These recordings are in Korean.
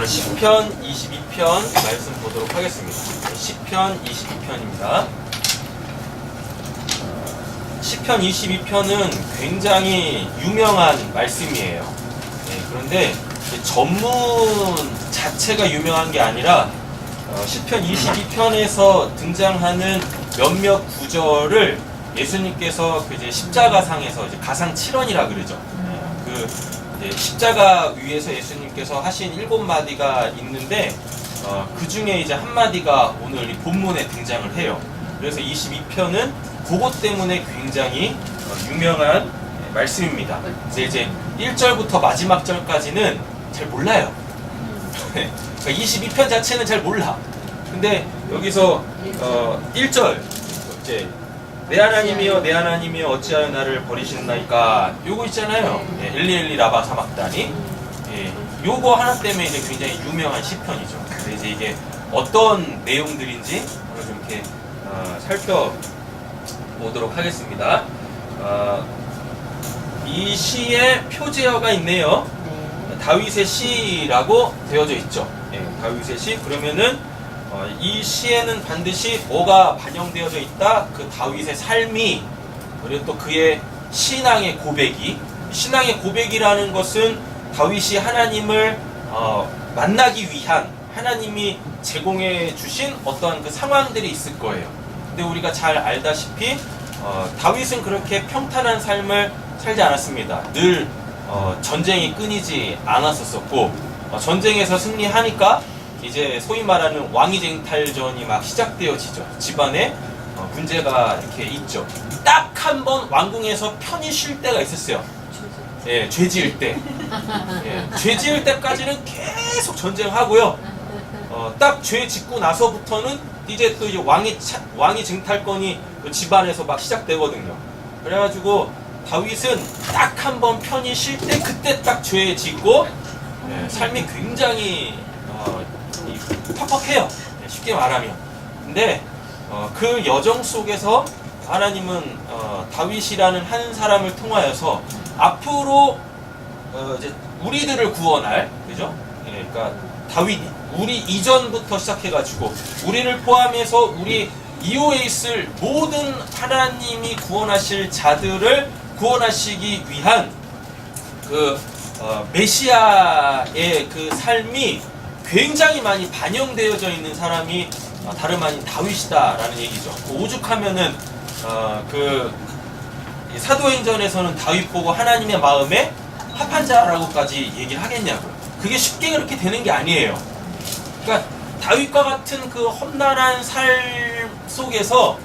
시편 22편 말씀 보도록 하겠습니다. 시편 22편입니다. 시편 22편은 굉장히 유명한 말씀이에요. 그런데 전문 자체가 유명한 게 아니라 시편 22편에서 등장하는 몇몇 구절을 예수님께서 이제 십자가상에서 이제 가상 7원이라 그러죠. 이제 십자가 위에서 예수님께서 하신 7마디가 있는데 그 중에 이제 한 마디가 오늘 이 본문에 등장을 해요. 그래서 22편은 그것 때문에 굉장히 유명한 말씀입니다. 이제 1절부터 마지막 절까지는 잘 몰라요. 그러니까 22편 자체는 잘 몰라. 근데 여기서 1절 이제 내 하나님이여 내 하나님이여 어찌하여 나를 버리시나이까 요거 있잖아요. 엘리 엘리 라바 사막다니. 요거 하나 때문에 이제 굉장히 유명한 시편이죠. 근데 이제 이게 어떤 내용들인지 좀 이렇게 살펴보도록 하겠습니다. 이 시에 표제어가 있네요. 다윗의 시라고 되어져 있죠. 다윗의 시. 그러면은 이 시에는 반드시 뭐가 반영되어져 있다? 그 다윗의 삶이, 그리고 또 그의 신앙의 고백이. 신앙의 고백이라는 것은 다윗이 하나님을 만나기 위한 하나님이 제공해 주신 어떠한 그 상황들이 있을 거예요. 근데 우리가 잘 알다시피 다윗은 그렇게 평탄한 삶을 살지 않았습니다. 늘 전쟁이 끊이지 않았었고, 전쟁에서 승리하니까 이제 소위 말하는 왕위쟁탈전이 막 시작되어지죠. 집안에 문제가 이렇게 있죠. 딱 한 번 왕궁에서 편히 쉴 때가 있었어요. 죄 지을 때. 죄 지을 때까지는 계속 전쟁하고요. 딱 죄 짓고 나서부터는 이제 또 이제 왕위 증탈권이 집안에서 막 시작되거든요. 그래가지고 다윗은 딱 한 번 편히 쉴 때 그때 딱 죄 짓고 삶이 굉장히 퍽퍽해요. 쉽게 말하면. 근데 그 여정 속에서 하나님은 다윗이라는 한 사람을 통하여서 앞으로 이제 우리들을 구원할, 그죠? 그러니까 다윗, 우리 이전부터 시작해가지고 우리를 포함해서 우리 이후에 있을 모든 하나님이 구원하실 자들을 구원하시기 위한 그 메시아의 그 삶이 굉장히 많이 반영되어져 있는 사람이 다름 아닌 다윗이다라는 얘기죠. 오죽하면은 그 사도행전에서는 다윗 보고 하나님의 마음에 합한 자라고까지 얘기를 하겠냐고요. 그게 쉽게 그렇게 되는 게 아니에요. 그러니까 다윗과 같은 그 험난한 삶 속에서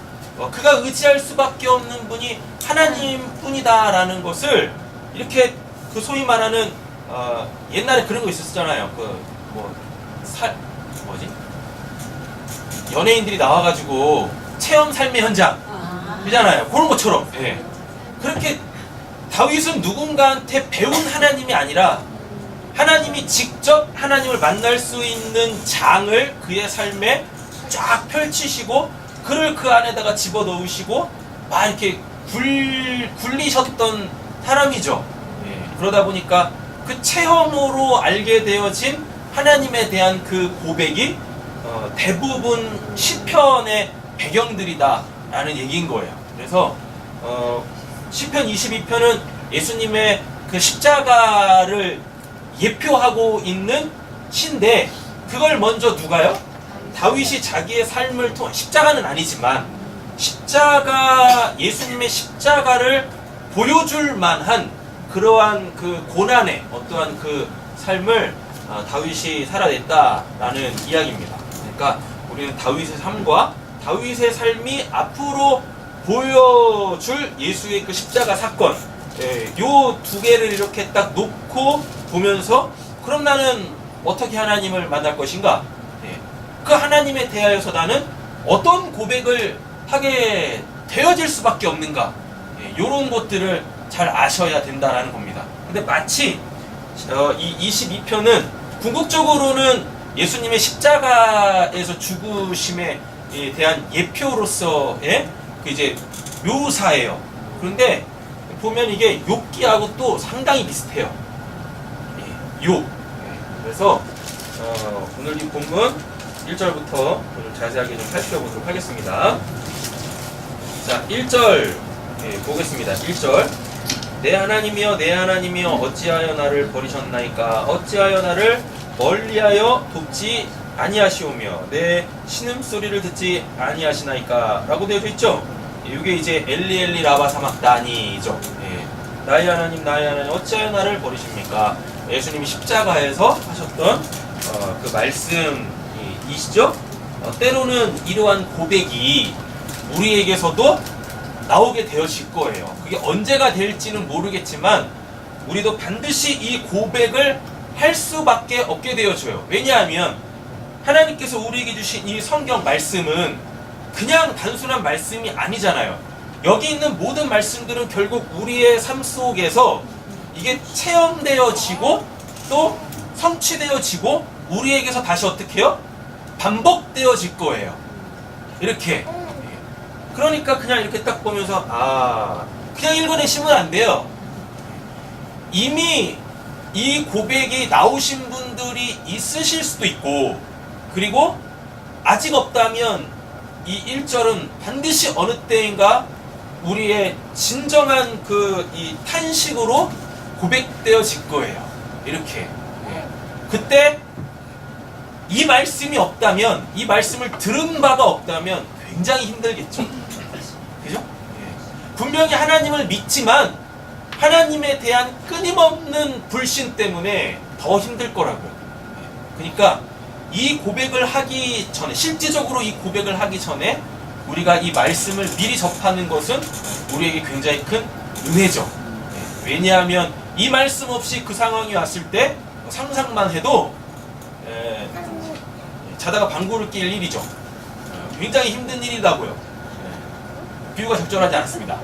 그가 의지할 수밖에 없는 분이 하나님뿐이다라는 것을 이렇게 그 소위 말하는 옛날에 그런 거 있었잖아요. 연예인들이 나와가지고 체험 삶의 현장 그잖아요. 그런 것처럼. 그렇게 다윗은 누군가한테 배운 하나님이 아니라 하나님이 직접 하나님을 만날 수 있는 장을 그의 삶에 쫙 펼치시고 그를 그 안에다가 집어넣으시고 막 이렇게 굴리셨던 사람이죠. 그러다 보니까 그 체험으로 알게 되어진 하나님에 대한 그 고백이 대부분 시편의 배경들이다라는 얘기인 거예요. 그래서 시편 22편은 예수님의 그 십자가를 예표하고 있는 시인데 그걸 먼저 누가요? 다윗이 자기의 삶을 통해, 십자가는 아니지만 예수님의 십자가를 보여줄 만한 그러한 그 고난의 어떠한 그 삶을 다윗이 살아냈다라는 이야기입니다. 그러니까 우리는 다윗의 삶과 다윗의 삶이 앞으로 보여줄 예수의 그 십자가 사건, 요 두 개를 이렇게 딱 놓고 보면서 그럼 나는 어떻게 하나님을 만날 것인가? 그 하나님에 대하여서 나는 어떤 고백을 하게 되어질 수밖에 없는가? 요런 것들을 잘 아셔야 된다라는 겁니다. 근데 마치 이 22편은 궁극적으로는 예수님의 십자가에서 죽으심에 대한 예표로서의 그 이제 묘사예요. 그런데 보면 이게 욥기하고 또 상당히 비슷해요. 욥. 그래서 오늘 이 본문 1절부터 오늘 자세하게 좀 살펴보도록 하겠습니다. 자, 1절 보겠습니다. 1절. 내 하나님이여 내 하나님이여 어찌하여 나를 버리셨나이까 어찌하여 나를 멀리하여 돕지 아니하시오며 내 신음소리를 듣지 아니하시나이까 라고 되어져 있죠. 이게 이제 엘리 라바 사막다니죠. 나의 하나님 나의 하나님 어찌하여 나를 버리십니까? 예수님이 십자가에서 하셨던 그 말씀이시죠. 때로는 이러한 고백이 우리에게서도 나오게 되어질 거예요. 그게 언제가 될지는 모르겠지만 우리도 반드시 이 고백을 할 수밖에 없게 되어져요. 왜냐하면 하나님께서 우리에게 주신 이 성경 말씀은 그냥 단순한 말씀이 아니잖아요. 여기 있는 모든 말씀들은 결국 우리의 삶 속에서 이게 체험되어지고 또 성취되어지고 우리에게서 다시 어떻게 해요? 반복되어질 거예요. 이렇게. 그러니까 그냥 이렇게 딱 보면서 그냥 읽어내시면 안 돼요. 이미 이 고백이 나오신 분들이 있으실 수도 있고 그리고 아직 없다면 이 1절은 반드시 어느 때인가 우리의 진정한 이 탄식으로 고백되어질 거예요. 이렇게. 그때 이 말씀이 없다면 이 말씀을 들은 바가 없다면 굉장히 힘들겠죠. 그죠? 분명히 하나님을 믿지만 하나님에 대한 끊임없는 불신 때문에 더 힘들 거라고요. 그러니까 이 고백을 하기 전에 실질적으로 이 고백을 하기 전에 우리가 이 말씀을 미리 접하는 것은 우리에게 굉장히 큰 은혜죠. 왜냐하면 이 말씀 없이 그 상황이 왔을 때 상상만 해도 자다가 방구를 낄 일이죠. 굉장히 힘든 일이라고요. 비유가 적절하지 않았습니다.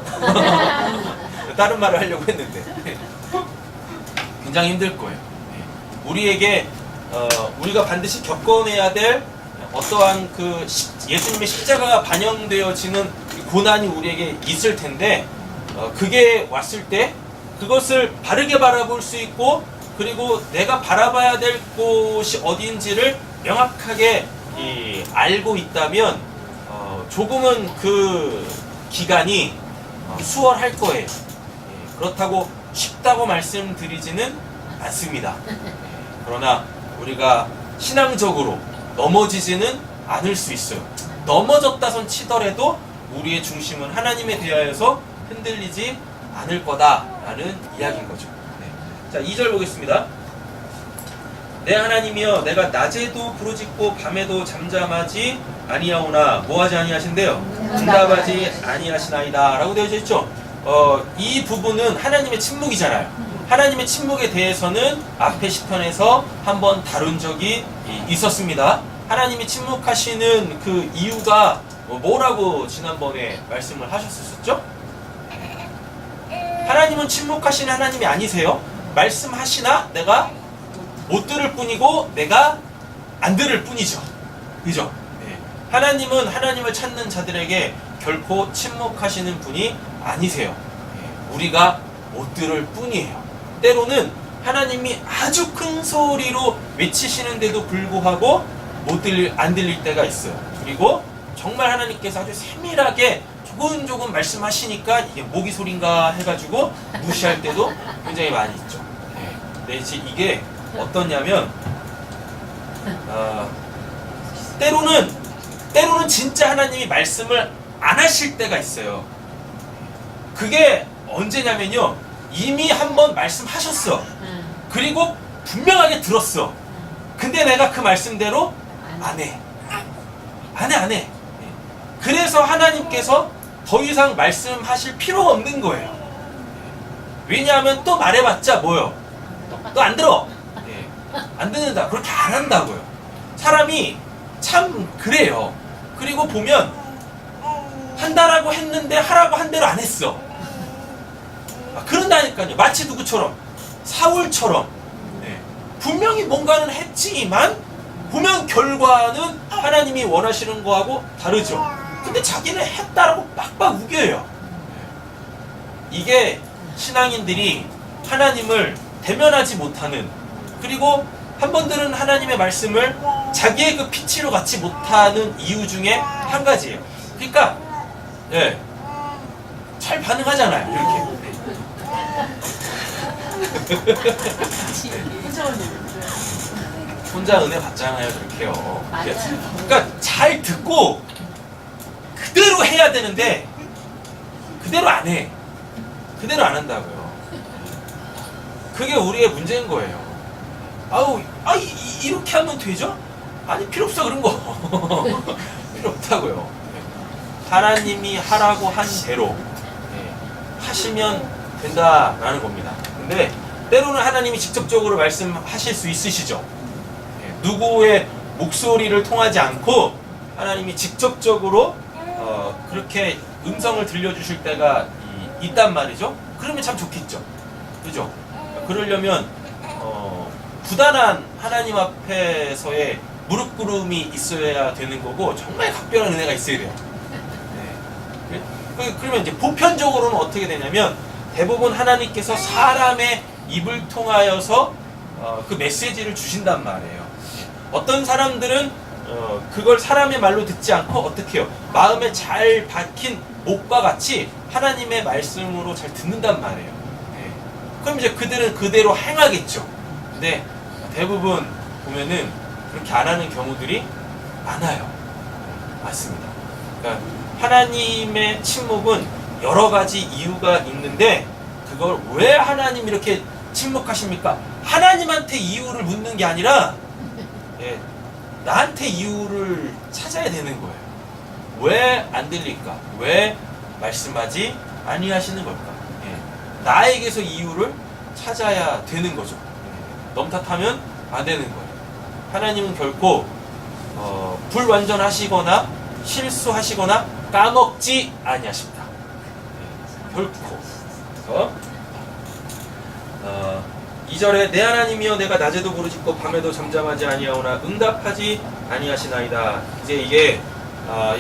다른 말을 하려고 했는데 굉장히 힘들 거예요. 우리에게 우리가 반드시 겪어내야 될 어떠한 그 예수님의 십자가가 반영되어지는 고난이 우리에게 있을 텐데 그게 왔을 때 그것을 바르게 바라볼 수 있고 그리고 내가 바라봐야 될 곳이 어디인지를 명확하게 알고 있다면 조금은 그 기간이 수월할 거예요. 그렇다고 쉽다고 말씀드리지는 않습니다. 그러나 우리가 신앙적으로 넘어지지는 않을 수 있어요. 넘어졌다선 치더라도 우리의 중심은 하나님에 대하여서 흔들리지 않을 거다라는 이야기인 거죠. 자, 2절 보겠습니다. 내 하나님이여 내가 낮에도 부르짖고 밤에도 잠잠하지 아니하오나 뭐하지 아니하신대요? 응답하지 아니하시나이다 라고 되어져 있죠. 이 부분은 하나님의 침묵이잖아요. 하나님의 침묵에 대해서는 앞에 시편에서 한번 다룬 적이 있었습니다. 하나님이 침묵하시는 그 이유가 뭐라고 지난번에 말씀을 하셨었죠? 하나님은 침묵하시는 하나님이 아니세요. 말씀하시나 내가 못 들을 뿐이고 내가 안 들을 뿐이죠. 그죠? 하나님은 하나님을 찾는 자들에게 결코 침묵하시는 분이 아니세요. 우리가 못 들을 뿐이에요. 때로는 하나님이 아주 큰 소리로 외치시는데도 불구하고 안 들릴 때가 있어요. 그리고 정말 하나님께서 아주 세밀하게 조금 말씀하시니까 이게 모기 소린가 해가지고 무시할 때도 굉장히 많이 있죠. 근데 이게 어떠냐면 때로는 진짜 하나님이 말씀을 안 하실 때가 있어요. 그게 언제냐면요, 이미 한번 말씀하셨어. 그리고 분명하게 들었어. 근데 내가 그 말씀대로 안 해. 그래서 하나님께서 더 이상 말씀하실 필요가 없는 거예요. 왜냐하면 또 말해봤자 뭐요? 또 안 들어. 안 듣는다. 그렇게 안 한다고요. 사람이 참 그래요. 그리고 보면 한다라고 했는데 하라고 한 대로 안 했어. 그런다니까요. 마치 누구처럼? 사울처럼. 분명히 뭔가는 했지만 보면 결과는 하나님이 원하시는 거하고 다르죠. 근데 자기는 했다라고 빡빡 우겨요. 이게 신앙인들이 하나님을 대면하지 못하는, 그리고 한 번들은 하나님의 말씀을 자기의 그 피치로 갖지 못하는 이유 중에 한 가지예요. 그러니까 예, 잘 반응하잖아요. 이렇게. 혼자 은혜 받잖아요. 그렇게요. 그러니까 잘 듣고 그대로 해야 되는데 그대로 안 해. 그대로 안 한다고요. 그게 우리의 문제인 거예요. 이렇게 하면 되죠? 아니, 필요 없어, 그런 거. 필요 없다고요. 하나님이 하라고 한 대로 하시면 된다라는 겁니다. 근데 때로는 하나님이 직접적으로 말씀하실 수 있으시죠. 누구의 목소리를 통하지 않고 하나님이 직접적으로 그렇게 음성을 들려주실 때가 있단 말이죠. 그러면 참 좋겠죠. 그죠? 그러려면 부단한 하나님 앞에서의 무릎 꿇음이 있어야 되는 거고 정말 각별한 은혜가 있어야 돼요. 네. 그러면 이제 보편적으로는 어떻게 되냐면 대부분 하나님께서 사람의 입을 통하여서 그 메시지를 주신단 말이에요. 어떤 사람들은 그걸 사람의 말로 듣지 않고 어떻게 해요? 마음에 잘 박힌 목과 같이 하나님의 말씀으로 잘 듣는단 말이에요. 네. 그럼 이제 그들은 그대로 행하겠죠. 근데 대부분 보면은 그렇게 안 하는 경우들이 많아요. 맞습니다. 그러니까 하나님의 침묵은 여러 가지 이유가 있는데 그걸 왜 하나님 이렇게 침묵하십니까? 하나님한테 이유를 묻는 게 아니라 나한테 이유를 찾아야 되는 거예요. 왜 안 들릴까? 왜 말씀하지 아니하시는 걸까? 나에게서 이유를 찾아야 되는 거죠. 너무 탓하면 안 되는 거예요. 하나님은 결코 불완전하시거나 실수하시거나 까먹지 아니하십니다. 결코. 그래서 2절에 내 하나님이여 내가 낮에도 부르짖고 밤에도 잠잠하지 아니하오나 응답하지 아니하시나이다. 이제 이게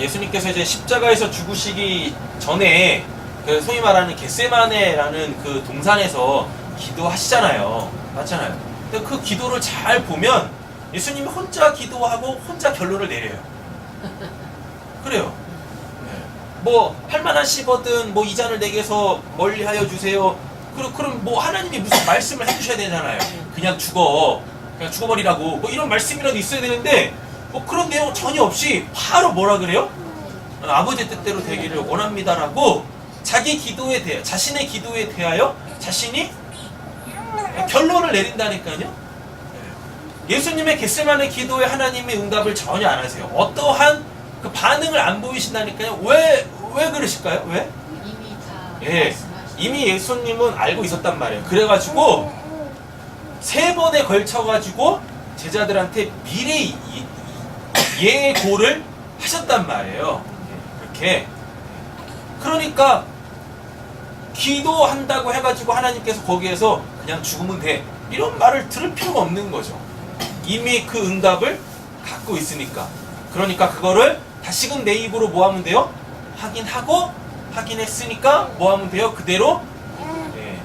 예수님께서 이제 십자가에서 죽으시기 전에 그 소위 말하는 겟세마네라는 그 동산에서 기도하시잖아요. 맞잖아요. 근데 그 기도를 잘 보면 예수님이 혼자 기도하고 혼자 결론을 내려요. 그래요. 뭐 할만한 씹어든 뭐 이 잔을 내게서 멀리하여 주세요. 그럼 뭐 하나님이 무슨 말씀을 해주셔야 되잖아요. 그냥 죽어버리라고 뭐 이런 말씀이라도 있어야 되는데 뭐 그런 내용 전혀 없이 바로 뭐라 그래요? 아버지의 뜻대로 되기를 원합니다라고 자기 기도에 대해 자신의 기도에 대하여 자신이 결론을 내린다니까요. 예수님의 겟세마네 기도에 하나님의 응답을 전혀 안 하세요. 어떠한 그 반응을 안 보이신다니까요. 왜 그러실까요? 왜? 이미 예수님은 알고 있었단 말이에요. 그래가지고 3번에 걸쳐가지고 제자들한테 미리 예고를 하셨단 말이에요. 이렇게. 그러니까 기도한다고 해가지고 하나님께서 거기에서 그냥 죽으면 돼 이런 말을 들을 필요가 없는 거죠. 이미 그 응답을 갖고 있으니까. 그러니까 그거를 다시금 내 입으로 뭐 하면 돼요? 확인했으니까 뭐 하면 돼요? 그대로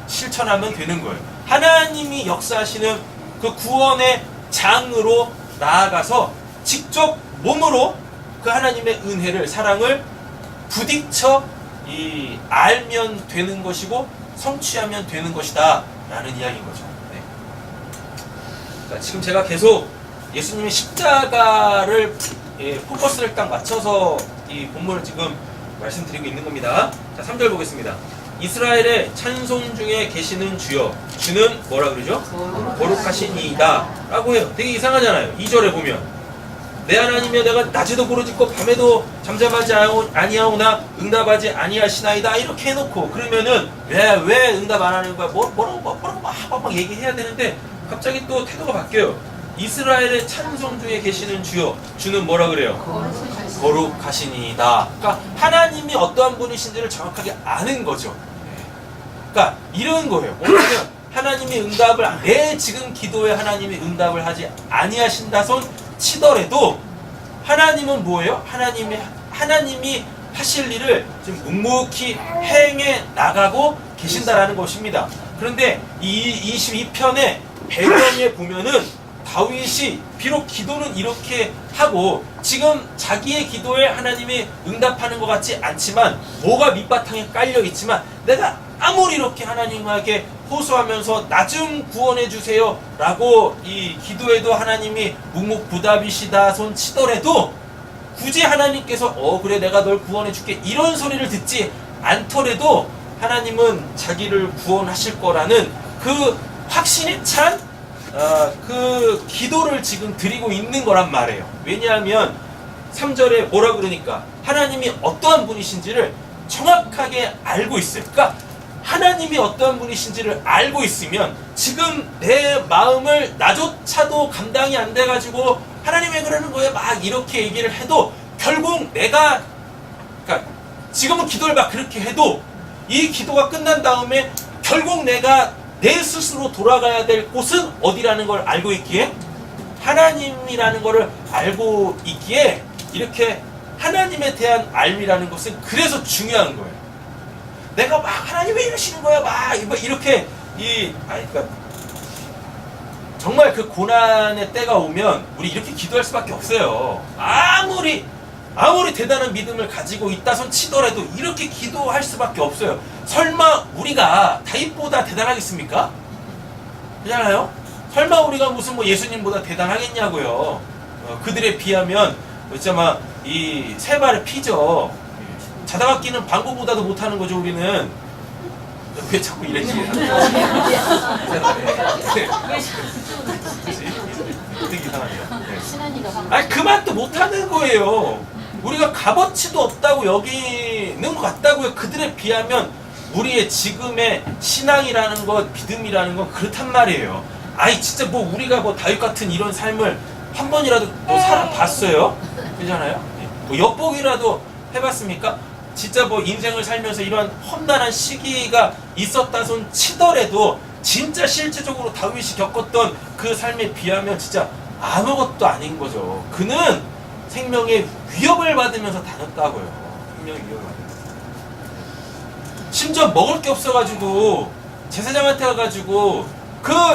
실천하면 되는 거예요. 하나님이 역사하시는 그 구원의 장으로 나아가서 직접 몸으로 그 하나님의 은혜를 사랑을 부딪혀 알면 되는 것이고 성취하면 되는 것이다 라는 이야기인 거죠. 그러니까 지금 제가 계속 예수님의 십자가를 포커스를 딱 맞춰서 이 본문을 지금 말씀드리고 있는 겁니다. 자, 3절 보겠습니다. 이스라엘의 찬송 중에 계시는 주여, 주는 뭐라 그러죠? 거룩하시니이다 라고 해요. 되게 이상하잖아요. 2절에 보면 내 하나님이여 내가 낮에도 부르짖고 밤에도 잠잠하지 아니하오나 응답하지 아니하시나이다 이렇게 해놓고 그러면은 왜 응답 안 하는 거야? 뭐라고 막 얘기해야 되는데 갑자기 또 태도가 바뀌어요. 이스라엘의 찬송 중에 계시는 주여, 주는 뭐라 그래요? 거룩하시니이다. 그러니까 하나님이 어떠한 분이신지를 정확하게 아는 거죠. 그러니까 이런 거예요. 뭐냐면 하나님이 응답을 내 지금 기도에 하나님이 응답을 하지 아니하신다 손 치더라도 하나님은 뭐예요? 하나님이 하실 일을 지금 묵묵히 행해 나가고 계신다라는 것입니다. 그런데 이 22편의 배경에 보면은 다윗이 비록 기도는 이렇게 하고 지금 자기의 기도에 하나님이 응답하는 것 같지 않지만 뭐가 밑바탕에 깔려 있지만 내가 아무리 이렇게 하나님에게 호소하면서 나 좀 구원해 주세요 라고 이 기도에도 하나님이 묵묵부답이시다 손 치더라도 굳이 하나님께서 그래 내가 널 구원해 줄게 이런 소리를 듣지 않더라도 하나님은 자기를 구원하실 거라는 그 확신에 찬 그 기도를 지금 드리고 있는 거란 말이에요. 왜냐하면 3절에 뭐라 그러니까 하나님이 어떠한 분이신지를 정확하게 알고 있어요. 그러니까 하나님이 어떠한 분이신지를 알고 있으면 지금 내 마음을 나조차도 감당이 안 돼가지고 하나님 왜 그러는 거예요? 막 이렇게 얘기를 해도 결국 내가 그러니까 지금은 기도를 막 그렇게 해도 이 기도가 끝난 다음에 결국 내가 내 스스로 돌아가야 될 곳은 어디라는 걸 알고 있기에 하나님이라는 것을 알고 있기에 이렇게 하나님에 대한 알미라는 것은 그래서 중요한 거예요. 내가 막 하나님 왜 이러시는 거야? 막 이렇게 그러니까 정말 그 고난의 때가 오면 우리 이렇게 기도할 수밖에 없어요. 아무리 대단한 믿음을 가지고 있다손 치더라도 이렇게 기도할 수밖에 없어요. 설마 우리가 다윗보다 대단하겠습니까? 그렇잖아요? 설마 우리가 무슨 뭐 예수님보다 대단하겠냐고요. 그들에 비하면 있잖아 이 세 발의 피죠. 자다가 끼는 방구보다도 못하는 거죠. 우리는 왜 자꾸 이러지? 되게 이상하네요. 아니 그만 또 못하는 거예요. 우리가 값어치도 없다고 여기는 것 같다고요. 그들에 비하면 우리의 지금의 신앙이라는 것, 믿음이라는 건 그렇단 말이에요. 아이 진짜 뭐 우리가 뭐 다윗 같은 이런 삶을 한 번이라도 뭐 살아봤어요? 그렇잖아요? 뭐 엿보기라도 해봤습니까? 진짜 뭐 인생을 살면서 이런 험난한 시기가 있었다 손 치더라도 진짜 실제적으로 다윗이 겪었던 그 삶에 비하면 진짜 아무것도 아닌 거죠. 그는 생명의 위협을 받으면서 다녔다고요. 생명의 위협을 받으면서. 심지어 먹을 게 없어가지고 제사장한테 가가지고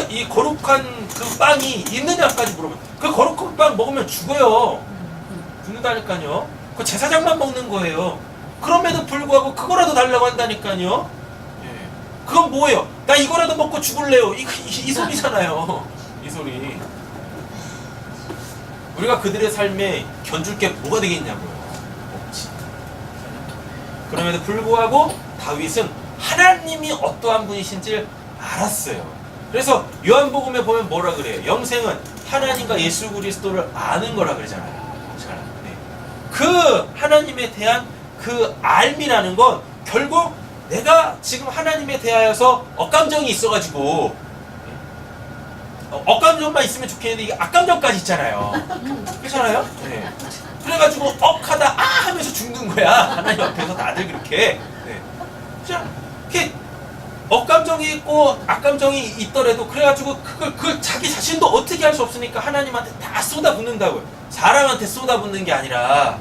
이 거룩한 그 빵이 있느냐까지 물어봐요. 그 거룩한 빵 먹으면 죽어요. 죽는다니까요. 그 제사장만 먹는 거예요. 그럼에도 불구하고 그거라도 달라고 한다니까요. 예. 그건 뭐예요? 나 이거라도 먹고 죽을래요. 이 소리잖아요. 이 소리. 우리가 그들의 삶에 견줄 게 뭐가 되겠냐고요. 없지. 그럼에도 불구하고 다윗은 하나님이 어떠한 분이신지를 알았어요. 그래서 요한복음에 보면 뭐라 그래요? 영생은 하나님과 예수 그리스도를 아는 거라 그러잖아요. 네. 그 하나님에 대한 그 알미라는 건 결국 내가 지금 하나님에 대하여서 억감정이 있어가지고 억감정만 있으면 좋겠는데 이게 악감정까지 있잖아요. 그렇잖아요? 네. 그래가지고 억하다 하면서 죽는 거야. 하나님 앞에서 다들 그렇게. 네. 이렇게 억감정이 있고 악감정이 있더라도 그래가지고 그걸 자기 자신도 어떻게 할 수 없으니까 하나님한테 다 쏟아붓는다고요. 사람한테 쏟아붓는 게 아니라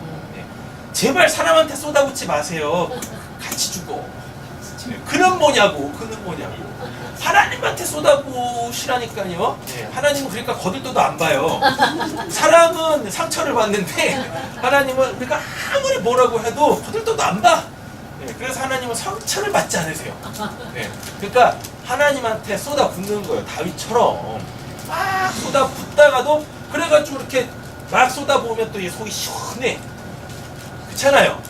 제발 사람한테 쏟아붓지 마세요. 같이 죽어. 그는 뭐냐고. 하나님한테 쏟아부으시라니까요. 하나님은 그러니까 거들떠도 안 봐요. 사람은 상처를 받는데 하나님은 그러니까 아무리 뭐라고 해도 거들떠도 안 봐. 그래서 하나님은 상처를 받지 않으세요. 그러니까 하나님한테 쏟아붓는 거예요. 다윗처럼 막 쏟아붓다가도 그래가지고 이렇게 막 쏟아부으면 또 이 속이 시원해. 그렇잖아요.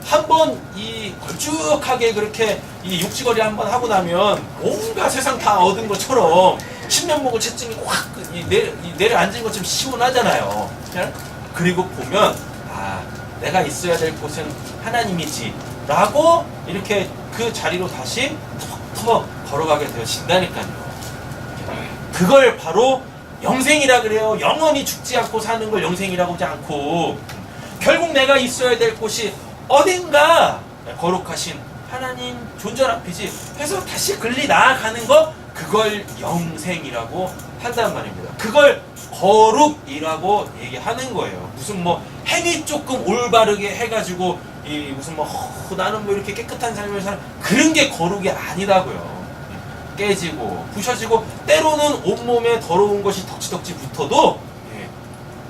한번 이 걸쭉하게 그렇게 이 육지거리 한번 하고 나면 온갖 세상 다 얻은 것처럼 신면목을 채증이 확 내려앉은 것처럼 시원하잖아요. 그리고 보면 내가 있어야 될 곳은 하나님이지 라고 이렇게 그 자리로 다시 턱턱 걸어가게 되어진다니까요. 그걸 바로 영생이라 그래요. 영원히 죽지 않고 사는 걸 영생이라고 하지 않고 결국 내가 있어야 될 곳이 어딘가 거룩하신 하나님 존재 앞이지 해서 다시 글리 나아가는 거 그걸 영생이라고 한단 말입니다. 그걸 거룩이라고 얘기하는 거예요. 무슨 뭐 행위 조금 올바르게 해가지고 무슨 나는 뭐 이렇게 깨끗한 삶을 사는 그런 게 거룩이 아니라고요. 깨지고 부셔지고 때로는 온몸에 더러운 것이 덕지덕지 붙어도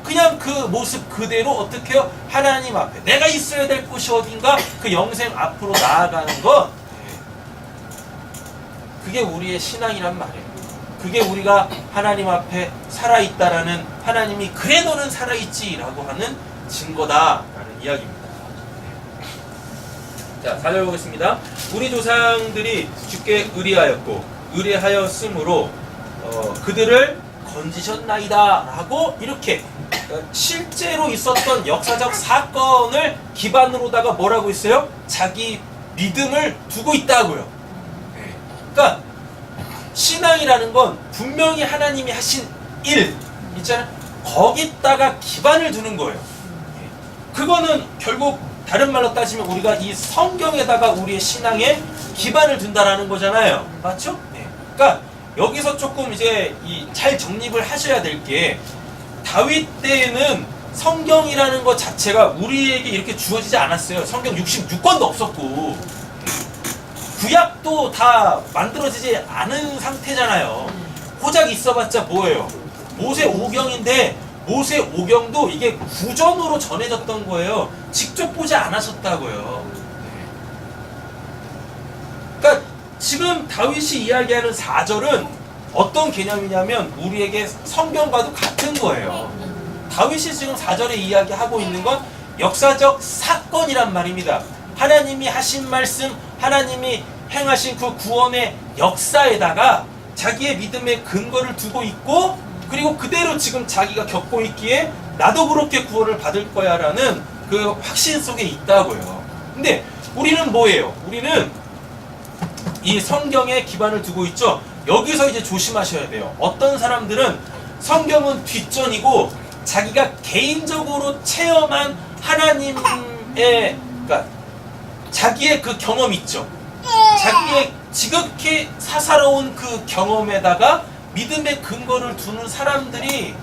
그냥 그 모습 그대로 어떻게 해요? 하나님 앞에 내가 있어야 될 곳이 어딘가 그 영생 앞으로 나아가는 것, 그게 우리의 신앙이란 말이에요. 그게 우리가 하나님 앞에 살아있다라는, 하나님이 그래 너는 살아있지 라고 하는 증거다라는 이야기입니다. 자, 4절 보겠습니다. 우리 조상들이 주께 의리하였고 의리하였으므로 그들을 건지셨나이다 라고 이렇게 실제로 있었던 역사적 사건을 기반으로다가 뭐라고 있어요? 자기 믿음을 두고 있다고요. 그러니까 신앙이라는 건 분명히 하나님이 하신 일 있잖아요. 거기다가 기반을 두는 거예요. 그거는 결국 다른 말로 따지면 우리가 이 성경에다가 우리의 신앙에 기반을 둔다라는 거잖아요. 맞죠? 그러니까 여기서 조금 이제 잘 정립을 하셔야 될 게, 다윗 때에는 성경이라는 것 자체가 우리에게 이렇게 주어지지 않았어요. 성경 66권도 없었고 구약도 다 만들어지지 않은 상태잖아요. 고작 있어봤자 뭐예요? 모세 오경인데 모세 오경도 이게 구전으로 전해졌던 거예요. 직접 보지 않았었다고요. 그러니까 지금 다윗이 이야기하는 4절은 어떤 개념이냐면 우리에게 성경과도 같은 거예요. 다윗이 지금 4절에 이야기하고 있는 건 역사적 사건이란 말입니다. 하나님이 하신 말씀, 하나님이 행하신 그 구원의 역사에다가 자기의 믿음의 근거를 두고 있고, 그리고 그대로 지금 자기가 겪고 있기에 나도 그렇게 구원을 받을 거야 라는 그 확신 속에 있다고요. 근데 우리는 뭐예요? 우리는 이 성경에 기반을 두고 있죠. 여기서 이제 조심하셔야 돼요. 어떤 사람들은 성경은 뒷전이고 자기가 개인적으로 체험한 하나님의, 그러니까 자기의 그 경험 있죠. 자기의 지극히 사사로운 그 경험에다가 믿음의 근거를 두는 사람들이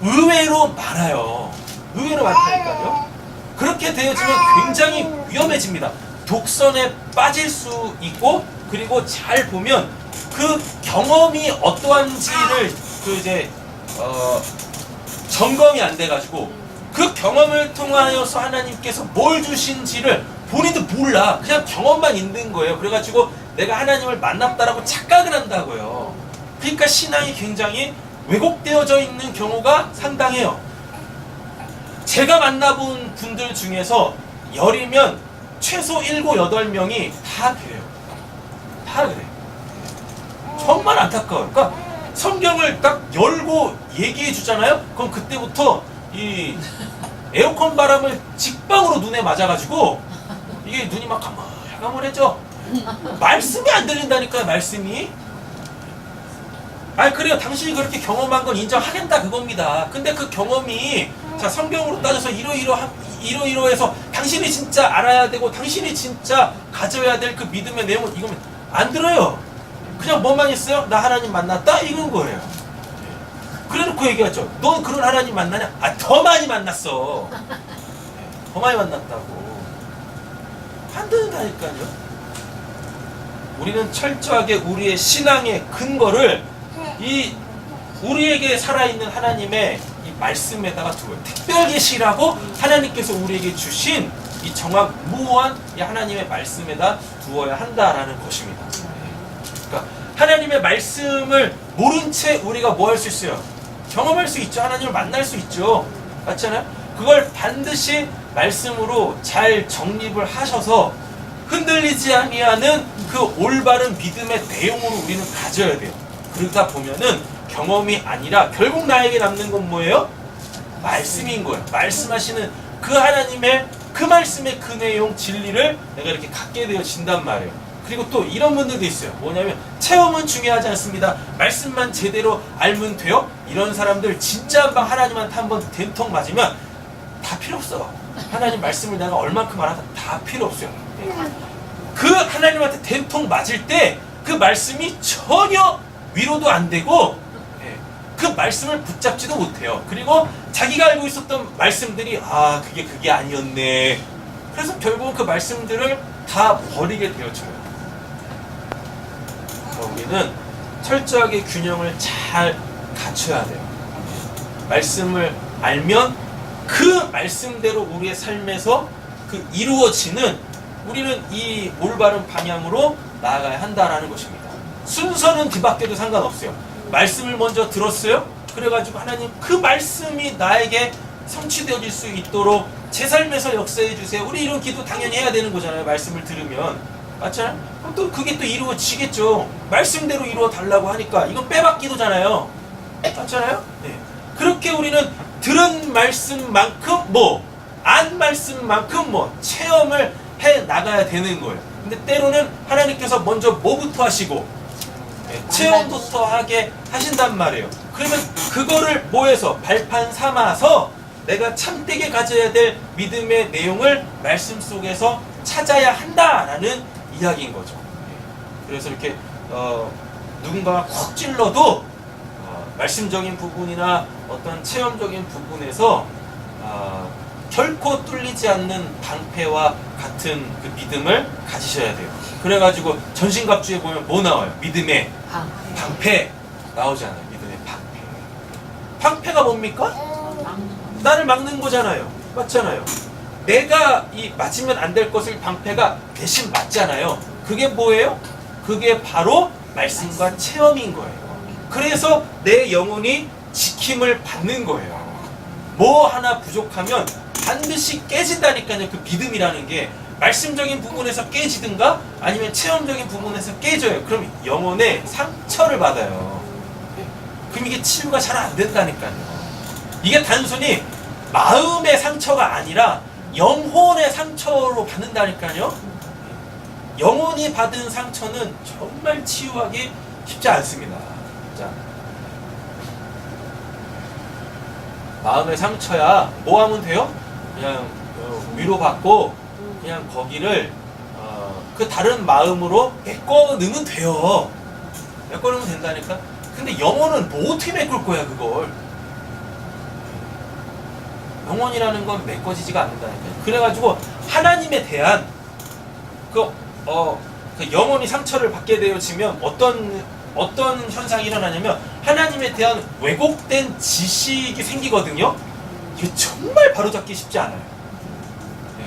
의외로 많아요. 의외로 많다니까요. 그렇게 되어지면 굉장히 위험해집니다. 독선에 빠질 수 있고, 그리고 잘 보면 그 경험이 어떠한지를 점검이 안 돼가지고 그 경험을 통하여서 하나님께서 뭘 주신지를 본인도 몰라. 그냥 경험만 있는 거예요. 그래가지고 내가 하나님을 만났다라고 착각을 한다고요. 그러니까 신앙이 굉장히 왜곡되어져 있는 경우가 상당해요. 제가 만나본 분들 중에서 열이면 최소 7, 8명이 다 그래요. 다 그래. 정말 안타까워요. 그러니까 성경을 딱 열고 얘기해 주잖아요? 그럼 그때부터 이 에어컨 바람을 직방으로 눈에 맞아가지고 이게 눈이 막 가물가물해져. 말씀이 안 들린다니까요, 말씀이. 아니, 그래요. 당신이 그렇게 경험한 건 인정하겠다, 그겁니다. 근데 그 경험이, 자, 성경으로 따져서 이러이러해서 당신이 진짜 알아야 되고, 당신이 진짜 가져야 될 그 믿음의 내용은 이거면 안 들어요. 그냥 뭐만 있어요? 나 하나님 만났다? 이런 거예요. 그래놓고 얘기하죠. 너 그런 하나님 만나냐? 아, 더 많이 만났어. 더 많이 만났다고. 안 된다니까요. 우리는 철저하게 우리의 신앙의 근거를 이 우리에게 살아있는 하나님의 이 말씀에다가 두어요. 특별계시라고 하나님께서 우리에게 주신 이 정확무한 이 하나님의 말씀에다 두어야 한다라는 것입니다. 그러니까 하나님의 말씀을 모른 채 우리가 뭐 할 수 있어요? 경험할 수 있죠. 하나님을 만날 수 있죠. 맞잖아요? 그걸 반드시 말씀으로 잘 정립을 하셔서 흔들리지 아니하는 그 올바른 믿음의 내용으로 우리는 가져야 돼요. 그러다 보면은 경험이 아니라 결국 나에게 남는 건 뭐예요? 말씀인 거예요. 말씀하시는 그 하나님의 그 말씀의 그 내용, 진리를 내가 이렇게 갖게 되어진단 말이에요. 그리고 또 이런 분들도 있어요. 뭐냐면 체험은 중요하지 않습니다. 말씀만 제대로 알면 돼요? 이런 사람들 진짜 한번 하나님한테 한번 된통 맞으면 다 필요 없어. 하나님 말씀을 내가 얼만큼 알아도 다 필요 없어요. 그 하나님한테 된통 맞을 때 그 말씀이 전혀 위로도 안 되고 그 말씀을 붙잡지도 못해요. 그리고 자기가 알고 있었던 말씀들이 그게 아니었네. 그래서 결국 그 말씀들을 다 버리게 되어져요. 우리는 철저하게 균형을 잘 갖춰야 돼요. 말씀을 알면 그 말씀대로 우리의 삶에서 그 이루어지는 우리는 이 올바른 방향으로 나아가야 한다라는 것입니다. 순서는 뒤바뀌어도 상관없어요. 말씀을 먼저 들었어요. 그래가지고 하나님 그 말씀이 나에게 성취되어질 수 있도록 제 삶에서 역사해 주세요. 우리 이런 기도 당연히 해야 되는 거잖아요. 말씀을 들으면. 맞잖아요? 그럼 또 그게 또 이루어지겠죠. 말씀대로 이루어 달라고 하니까 이건 빼박기도잖아요. 맞잖아요? 네. 그렇게 우리는 들은 말씀만큼 안 말씀만큼 체험을 해 나가야 되는 거예요. 근데 때로는 하나님께서 먼저 뭐부터 하시고 체험부터 하게 하신단 말이에요. 그러면 그거를 뭐해서 발판 삼아서 내가 참되게 가져야 될 믿음의 내용을 말씀 속에서 찾아야 한다라는 이야기인 거죠. 그래서 이렇게 누군가가 콕 찔러도 말씀적인 부분이나 어떤 체험적인 부분에서 결코 뚫리지 않는 방패와 같은 그 믿음을 가지셔야 돼요. 그래가지고 전신갑주에 보면 뭐 나와요? 믿음의 방패 나오잖아요. 믿음의 방패. 방패가 뭡니까? 나를 막는 거잖아요. 맞잖아요. 내가 이 맞으면 안 될 것을 방패가 대신 맞잖아요. 그게 뭐예요? 그게 바로 말씀과 체험인 거예요. 그래서 내 영혼이 지킴을 받는 거예요. 뭐 하나 부족하면 반드시 깨진다니까요. 그 믿음이라는 게 말씀적인 부분에서 깨지든가 아니면 체험적인 부분에서 깨져요. 그럼 영혼에 상처를 받아요. 그럼 이게 치유가 잘 안 된다니까요. 이게 단순히 마음의 상처가 아니라 영혼의 상처로 받는다니까요. 영혼이 받은 상처는 정말 치유하기 쉽지 않습니다. 자, 마음의 상처야 뭐 하면 돼요? 그냥 위로받고 그냥 거기를 그 다른 마음으로 메꿔 넣으면 돼요. 메꿔 넣으면 된다니까. 근데 영혼은 뭐 어떻게 메꿀 거야 그걸. 영혼이라는 건 메꿔지지가 않는다니까요. 그래가지고 하나님에 대한 그 영혼이 상처를 받게 되어지면 어떤 현상이 일어나냐면 하나님에 대한 왜곡된 지식이 생기거든요. 이게 정말 바로잡기 쉽지 않아요. 네.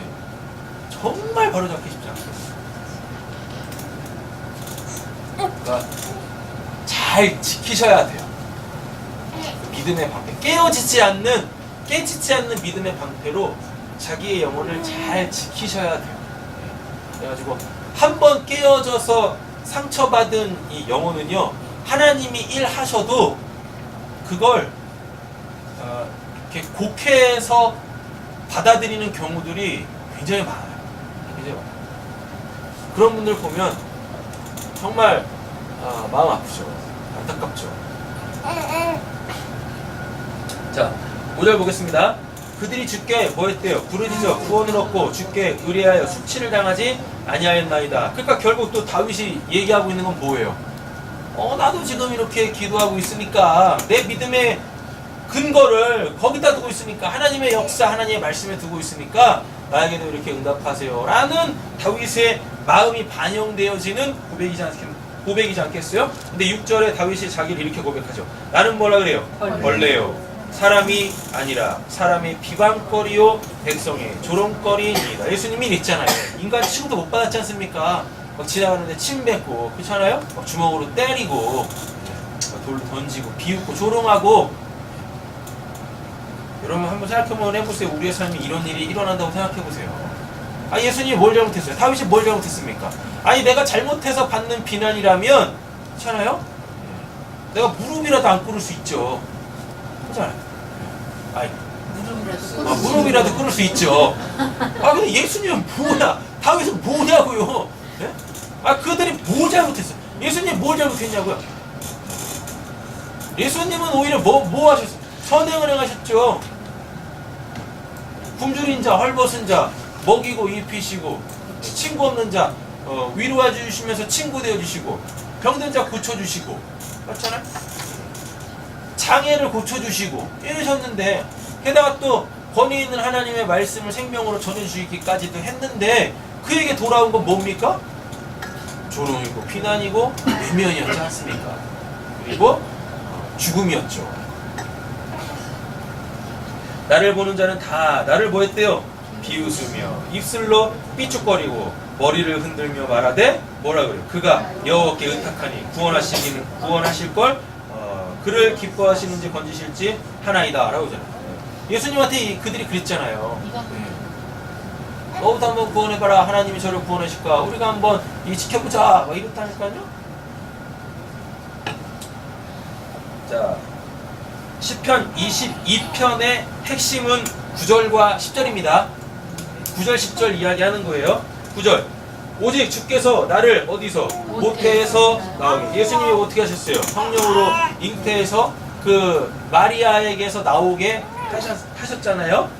정말 바로잡기 쉽지 않아요. 그러니까 잘 지키셔야 돼요. 믿음의 방패. 깨지지 않는 믿음의 방패로 자기의 영혼을 잘 지키셔야 돼요. 그래가지고 한번 깨어져서 상처받은 이 영혼은요, 하나님이 일하셔도 그걸 이렇게 곡해서 받아들이는 경우들이 굉장히 많아요. 굉장히 많아요. 그런 분들 보면 정말 마음 아프죠. 안타깝죠. 자, 5절 보겠습니다. 그들이 주께 뭐 했대요? 부르짖어 구원을 얻고 주께 의뢰하여 수치를 당하지 아니하였나이다. 그러니까 결국 또 다윗이 얘기하고 있는 건 뭐예요? 나도 지금 이렇게 기도하고 있으니까 내 믿음의 근거를 거기다 두고 있으니까 하나님의 역사, 하나님의 말씀에 두고 있으니까 나에게도 이렇게 응답하세요 라는 다윗의 마음이 반영되어지는 고백이지 않겠어요? 근데 6절에 다윗이 자기를 이렇게 고백하죠. 나는 뭐라 그래요? 벌레요. 사람이 아니라 사람의 비방거리요 백성의 조롱거리입니다. 예수님이 있잖아요. 인간 취급도 못 받았지 않습니까? 막 지나가는데 침 뱉고 그렇잖아요? 막 주먹으로 때리고 돌 던지고 비웃고 조롱하고. 여러분 한번 생각해보면 해보세요. 우리의 삶에 이런 일이 일어난다고 생각해보세요. 예수님이 뭘 잘못했어요? 다윗이 뭘 잘못했습니까? 내가 잘못해서 받는 비난이라면 그렇잖아요? 내가 무릎이라도 안 꿇을 수 있죠. 그렇잖아요. 무릎이라도 꿇을 수 있죠. 근데 예수님은 뭐야? 다윗은 뭐냐고요? 네? 그들이 뭘 잘못했어요? 예수님 뭘 잘못했냐고요? 예수님은 오히려 뭐 하셨어요? 선행을 행하셨죠. 굶주린 자, 헐벗은 자 먹이고 입히시고, 친구 없는 자 위로해 주시면서 친구 되어 주시고, 병든 자 고쳐 주시고, 그렇잖아요? 장애를 고쳐주시고 이러셨는데, 게다가 또 권위 있는 하나님의 말씀을 생명으로 전해주시기까지도 했는데 그에게 돌아온 건 뭡니까? 조롱이고 비난이고 외면이었지 않습니까? 그리고 죽음이었죠. 나를 보는 자는 다 나를 뭐 했대요? 비웃으며 입술로 삐죽거리고 머리를 흔들며 말하되 뭐라 그래요? 그가 여호와께 의탁하니 구원하실 걸 그를 기뻐하시는지 건지실지 하나이다 라고 하잖아요. 예수님한테 그들이 그랬잖아요. 너부터 한번 구원해봐라. 하나님이 저를 구원하실까? 우리가 한번 지켜보자. 막 이렇다니까요. 자, 시편 22편의 핵심은 9절과 10절입니다. 9절 10절 이야기하는 거예요. 9절 오직 주께서 나를 어디서? 모태에서 나오게. 예수님이 어떻게 하셨어요? 성령으로 잉태해서 그 마리아에게서 나오게 하셨잖아요.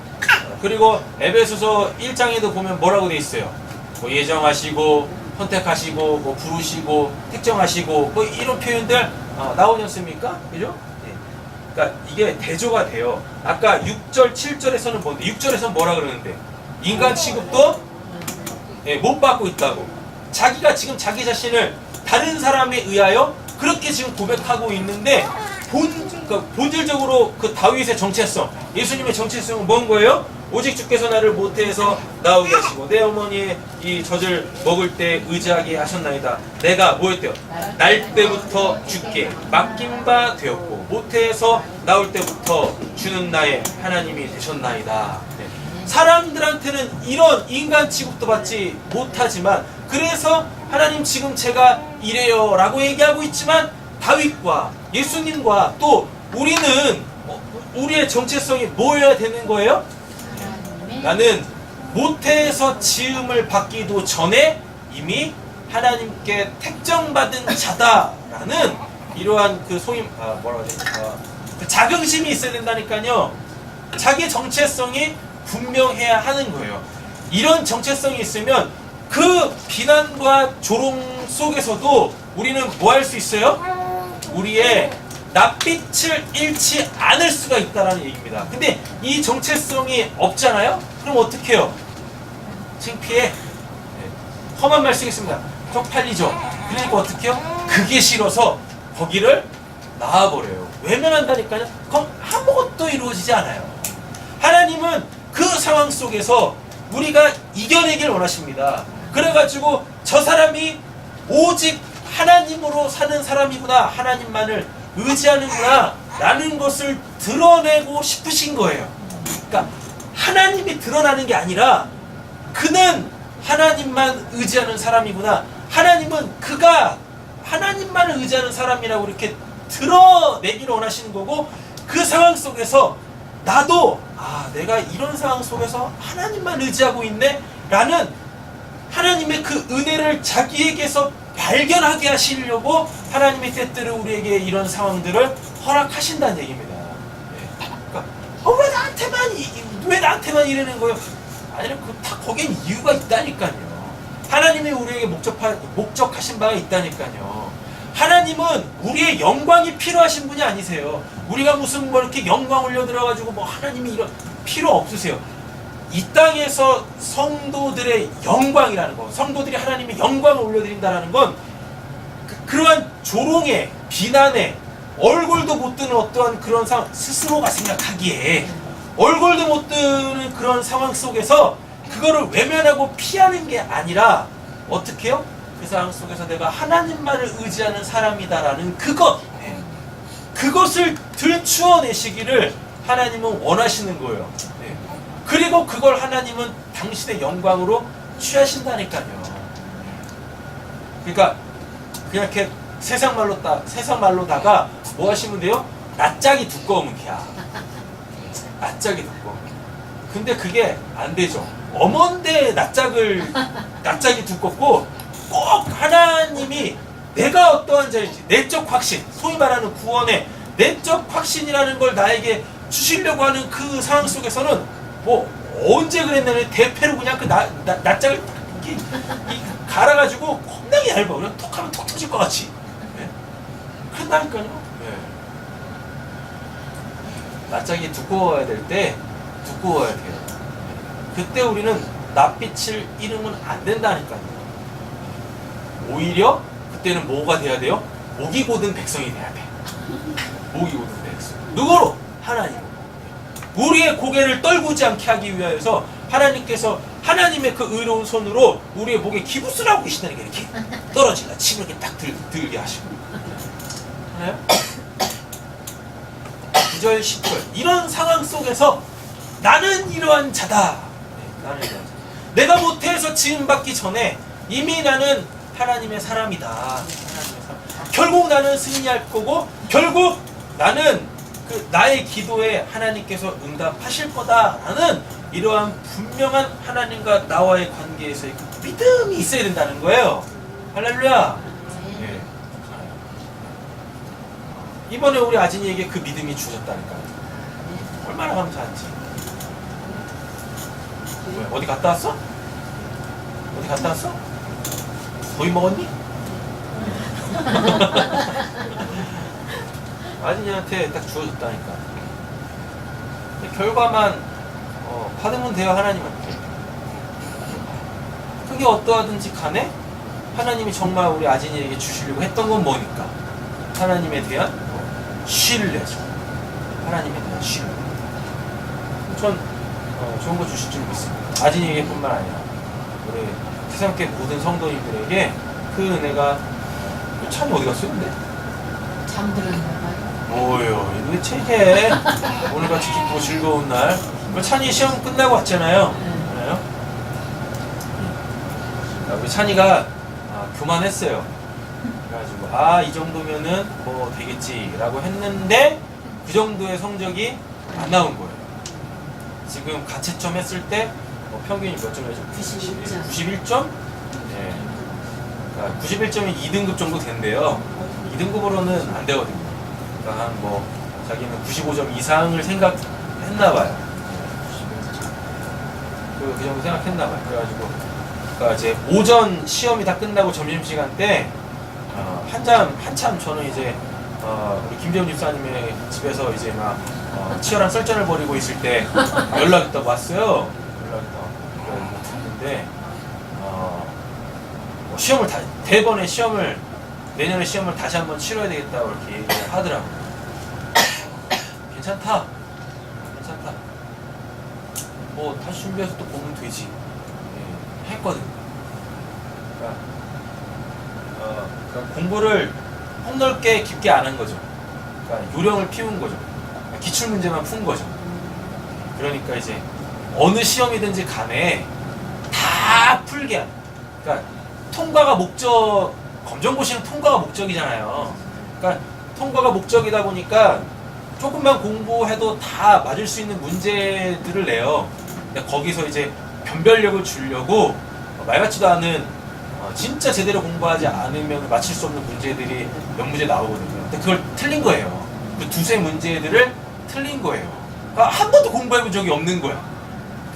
그리고 에베소서 1장에도 보면 뭐라고 돼 있어요? 뭐 예정하시고 선택하시고 뭐 부르시고 특정하시고 뭐 이런 표현들 나오지 않습니까? 그죠? 네. 그러니까 이게 대조가 돼요. 아까 6절 7절에서는 뭔데? 6절에서는 뭐라 그러는데? 인간 취급도 못 받고 있다고. 자기가 지금 자기 자신을 다른 사람에 의하여 그렇게 지금 고백하고 있는데 본질적으로 그 다윗의 정체성, 예수님의 정체성은 뭔 거예요? 오직 주께서 나를 모태에서 나오게 하시고 내 어머니의 이 젖을 먹을 때 의지하게 하셨나이다. 내가 뭐였대요? 날 때부터 주께 맡긴 바 되었고 모태에서 나올 때부터 주는 나의 하나님이 되셨나이다. 네. 사람들한테는 이런 인간 취급도 받지 못하지만 그래서 하나님 지금 제가 이래요 라고 얘기하고 있지만 다윗과 예수님과 또 우리는 우리의 정체성이 뭐여야 되는 거예요? 나는 모태에서 지음을 받기도 전에 이미 하나님께 택정받은 자다라는 이러한 그 소위 뭐라고 하지? 그 자긍심이 있어야 된다니까요. 자기 정체성이 분명해야 하는 거예요. 이런 정체성이 있으면 그 비난과 조롱 속에서도 우리는 뭐 할 수 있어요? 우리의 낯빛을 잃지 않을 수가 있다는 얘기입니다. 근데 이 정체성이 없잖아요? 그럼 어떻게 해요? 창피해. 험한 말 쓰겠습니다. 쪽팔리죠? 그러니까 어떻게 해요? 그게 싫어서 거기를 나와버려요. 외면한다니까요? 그럼 아무것도 이루어지지 않아요. 하나님은 그 상황 속에서 우리가 이겨내길 원하십니다. 그래가지고 저 사람이 오직 하나님으로 사는 사람이구나, 하나님만을 의지하는구나 라는 것을 드러내고 싶으신 거예요. 그러니까 하나님이 드러나는 게 아니라 그는 하나님만 의지하는 사람이구나, 하나님은 그가 하나님만을 의지하는 사람이라고 이렇게 드러내기를 원하시는 거고, 그 상황 속에서 나도 내가 이런 상황 속에서 하나님만 의지하고 있네 라는 하나님의 그 은혜를 자기에게서 발견하게 하시려고 하나님의 때때로 우리에게 이런 상황들을 허락하신다는 얘기입니다. 그러니까 왜 나한테만 이러는 거예요? 아니라 거긴 이유가 있다니까요. 하나님이 우리에게 목적하신 바가 있다니까요. 하나님은 우리의 영광이 필요하신 분이 아니세요. 우리가 무슨 뭐 이렇게 영광 올려들어가지고 뭐 하나님이 이런 필요 없으세요. 이 땅에서 성도들의 영광이라는 거, 성도들이 하나님의 영광을 올려드린다는 건 그러한 조롱에, 비난에, 얼굴도 못 드는 어떠한 그런 상황, 스스로가 생각하기에 얼굴도 못 드는 그런 상황 속에서 그거를 외면하고 피하는 게 아니라 어떻게 해요? 그 상황 속에서 내가 하나님만을 의지하는 사람이다라는 그것을 들추어내시기를 하나님은 원하시는 거예요. 그리고 그걸 하나님은 당신의 영광으로 취하신다니까요. 그러니까 그냥 이렇게 세상 말로다가 뭐 하시면 돼요? 낯짝이 두꺼우면 걔야. 낯짝이 두꺼워. 근데 그게 안 되죠. 엄언데 낯짝이 두껍고 꼭 하나님이 내가 어떠한 자인지 내적 확신, 소위 말하는 구원의 내적 확신이라는 걸 나에게 주시려고 하는 그 상황 속에서는 뭐 언제 그랬냐면 대패로 그냥 그 낯짝을 갈아가지고 겁나게 얇아. 그냥 톡 하면 톡 터질 것 같이. 그런다니까요. 낯짝이 두꺼워야 될 때 두꺼워야 돼요. 그때 우리는 낯빛을 잃으면 안 된다니까요. 오히려 그때는 뭐가 돼야 돼요? 목이 고든 백성이 돼야 돼. 목이 고든 백성. 누구로? 하나님. 우리의 고개를 떨구지 않게 하기 위하여서 하나님께서 하나님의 그 의로운 손으로 우리의 목에 기부스를 하고 계시다니까. 이렇게 떨어지나 침을 이렇게 딱 들게 하시고. 하나요? 9절 10절 이런 상황 속에서 나는 이러한 자다. 나는 이러한 자다. 내가 모태에서 지음받기 전에 이미 나는 하나님의 사람이다. 하나님의 사람. 결국 나는 승리할 거고 결국 나는 그 나의 기도에 하나님께서 응답하실 거다라는 이러한 분명한 하나님과 나와의 관계에서의 그 믿음이 있어야 된다는 거예요. 할렐루야. 네. 이번에 우리 아진이에게 그 믿음이 주어졌다니까요. 얼마나 감사한지. 왜, 어디 갔다 왔어? 어디 갔다 왔어? 거의 먹었니? 아진이한테 딱 주어졌다니까. 결과만 받으면 돼요. 하나님한테. 그게 어떠하든지 간에 하나님이 정말 우리 아진이에게 주시려고 했던 건 뭐니까? 하나님에 대한 신뢰죠. 하나님에 대한 신뢰. 전 좋은 거 주실 줄 믿습니다. 아진이에게 뿐만 아니라 우리 세상계 모든 성도님들에게 그 은혜가 찬이 어디 갔어요? 근데? 잠들었나봐요. 뭐요? 왜 책에 오늘같이 기쁘고 즐거운 날 찬이 시험 끝나고 왔잖아요. 그래요? 우리 찬이가 교만했어요. 그래가지고 이 정도면은 뭐 되겠지라고 했는데 그 정도의 성적이 안 나온 거예요. 지금 가채점 했을 때 평균이 몇 점이죠? 91점. 91점? 네. 그러니까 91점이 2등급 정도 된대요. 2등급으로는 안 되거든요. 그러니까 한 뭐 자기는 95점 이상을 생각했나봐요. 그 정도 생각했나봐요. 그래가지고 그러니까 이제 오전 시험이 다 끝나고 점심시간 때 한참 저는 이제 우리 김재훈 집사님의 집에서 이제 막 치열한 썰전을 벌이고 있을 때 연락이 딱 왔어요. 연락이 딱 왔는데 시험을 대번에 내년에 시험을 다시 한번 치러야 되겠다고 이렇게 얘기를 하더라고요. 괜찮다. 뭐 다시 준비해서 또 보면 되지. 했거든. 그러니까 공부를 폭넓게 깊게 안 한 거죠. 그러니까 요령을 피운 거죠. 기출 문제만 푼 거죠. 그러니까 이제 어느 시험이든지 간에 다 풀게 하는. 그러니까 통과가 목적, 검정고시는 통과가 목적이잖아요. 그러니까 통과가 목적이다 보니까 조금만 공부해도 다 맞을 수 있는 문제들을 내요. 근데 거기서 이제 변별력을 주려고 말 같지도 않은 진짜 제대로 공부하지 않으면 맞힐 수 없는 문제들이 몇 문제 나오거든요. 근데 그걸 틀린 거예요. 그 두세 문제들을 틀린 거예요. 그러니까 한 번도 공부해본 적이 없는 거야.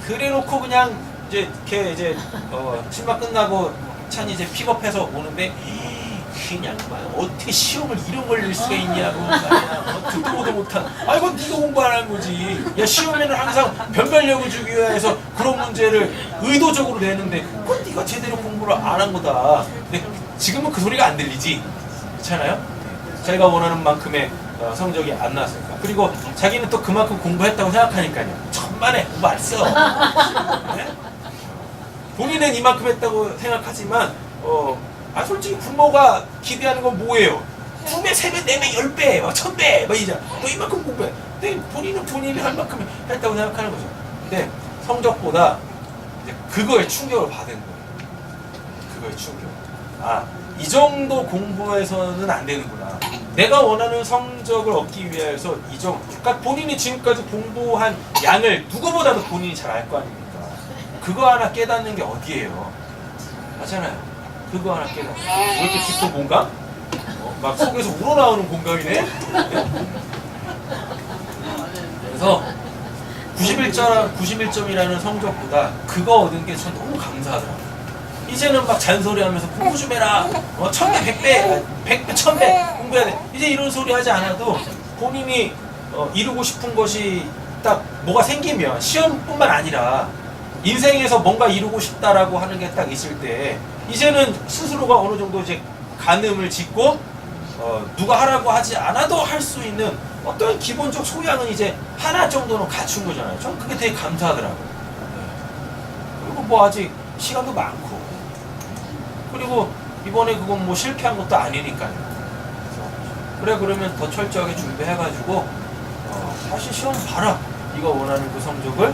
그래놓고 그냥 이제 걔 이제 신박 끝나고 찬이 이제 픽업해서 오는데 그냥 막 어떻게 시험을 이런 걸 낼 수가 있냐고 듣도 보도 못한 이건 네가 공부 안 한 거지. 야 시험에는 항상 변별력을 주기 위해서 그런 문제를 의도적으로 내는데 그건 네가 제대로 공부를 안 한 거다. 근데 지금은 그 소리가 안 들리지. 그렇잖아요? 자기가 원하는 만큼의 성적이 안 나왔으니까. 그리고 자기는 또 그만큼 공부했다고 생각하니까요. 천만에 공부 안 써. 네? 본인은 이만큼 했다고 생각하지만 솔직히 부모가 기대하는 건 뭐예요? 2배, 3배, 4배, 10배, 막 1000배, 막 이제 너 이만큼 공부해. 근데 본인은 본인이 할 만큼 했다고 생각하는 거죠. 근데 성적보다 이제 그거에 충격을 받은 거예요. 그거에 충격. 이 정도 공부해서는 안 되는구나. 내가 원하는 성적을 얻기 위해서 그러니까 본인이 지금까지 공부한 양을 누구보다도 본인이 잘 알 거 아닙니까? 그거 하나 깨닫는 게 어디예요? 맞잖아요. 그거 하나 깨닫는 게. 왜 이렇게 깊은 공감? 막 속에서 우러나오는 공감이네? 그래서 91점이라는 성적보다 그거 얻은 게 전 너무 감사하더라고요. 이제는 막 잔소리하면서 공부 좀 해라. 1000배, 100배, 1000배 공부해야 돼. 이제 이런 소리 하지 않아도 본인이 이루고 싶은 것이 딱 뭐가 생기면 시험뿐만 아니라 인생에서 뭔가 이루고 싶다라고 하는 게 딱 있을 때 이제는 스스로가 어느 정도 이제 가늠을 짓고 누가 하라고 하지 않아도 할 수 있는 어떤 기본적 소양은 이제 하나 정도는 갖춘 거잖아요. 저는 그게 되게 감사하더라고요. 그리고 뭐 아직 시간도 많고 그리고 이번에 그건 뭐 실패한 것도 아니니까요. 그래서 그래 그러면 더 철저하게 준비해가지고 다시 시험 봐라. 네가 원하는 그 성적을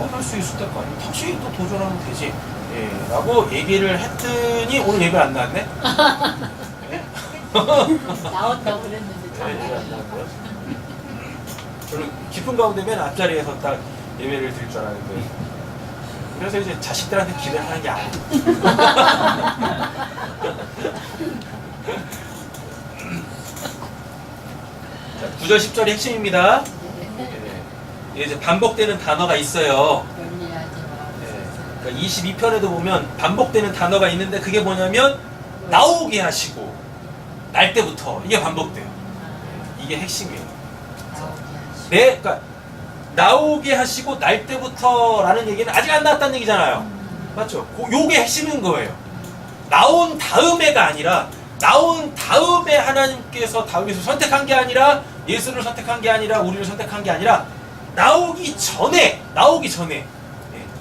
얻을 수 있을 때까지 다시 또 도전하면 되지. 라고 얘기를 했더니 오늘 예배 안 나왔네? 나온다고 그랬는데 예배 안 나왔고요. 저는 깊은 가운데 맨 앞자리에서 딱 예배를 드릴 줄 알았는데 그래서 이제 자식들한테 기대를 하는 게 아니에요. 자, 9절 10절이 핵심입니다. 이제 반복되는 단어가 있어요. 멀리하지 마. 그러니까 22편에도 보면 반복되는 단어가 있는데 그게 뭐냐면 나오게 하시고 날 때부터 이게 반복돼요. 이게 핵심이에요. 나오게 하시고. 그러니까 나오게 하시고 날 때부터라는 얘기는 아직 안 나왔다는 얘기잖아요. 맞죠? 요게 핵심인 거예요. 나온 다음에가 아니라 나온 다음에 하나님께서 다윗을 선택한 게 아니라 예수를 선택한 게 아니라 우리를 선택한 게 아니라 나오기 전에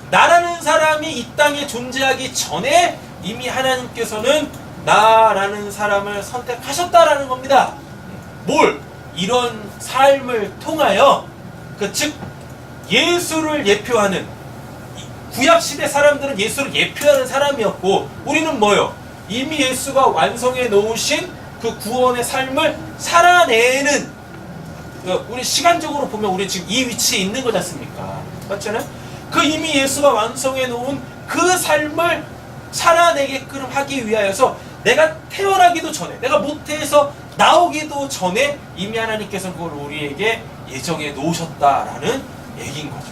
나라는 사람이 이 땅에 존재하기 전에 이미 하나님께서는 나라는 사람을 선택하셨다라는 겁니다. 뭘? 이런 삶을 통하여 즉 예수를 예표하는 구약시대 사람들은 예수를 예표하는 사람이었고 우리는 뭐요? 이미 예수가 완성해 놓으신 그 구원의 삶을 살아내는 우리 시간적으로 보면 우리 지금 이 위치에 있는 거지 않습니까? 맞잖아요? 그 이미 예수가 완성해 놓은 그 삶을 살아내게끔 하기 위하여서 내가 태어나기도 전에 내가 모태에서 나오기도 전에 이미 하나님께서 그걸 우리에게 예정해 놓으셨다라는 얘기인 거죠.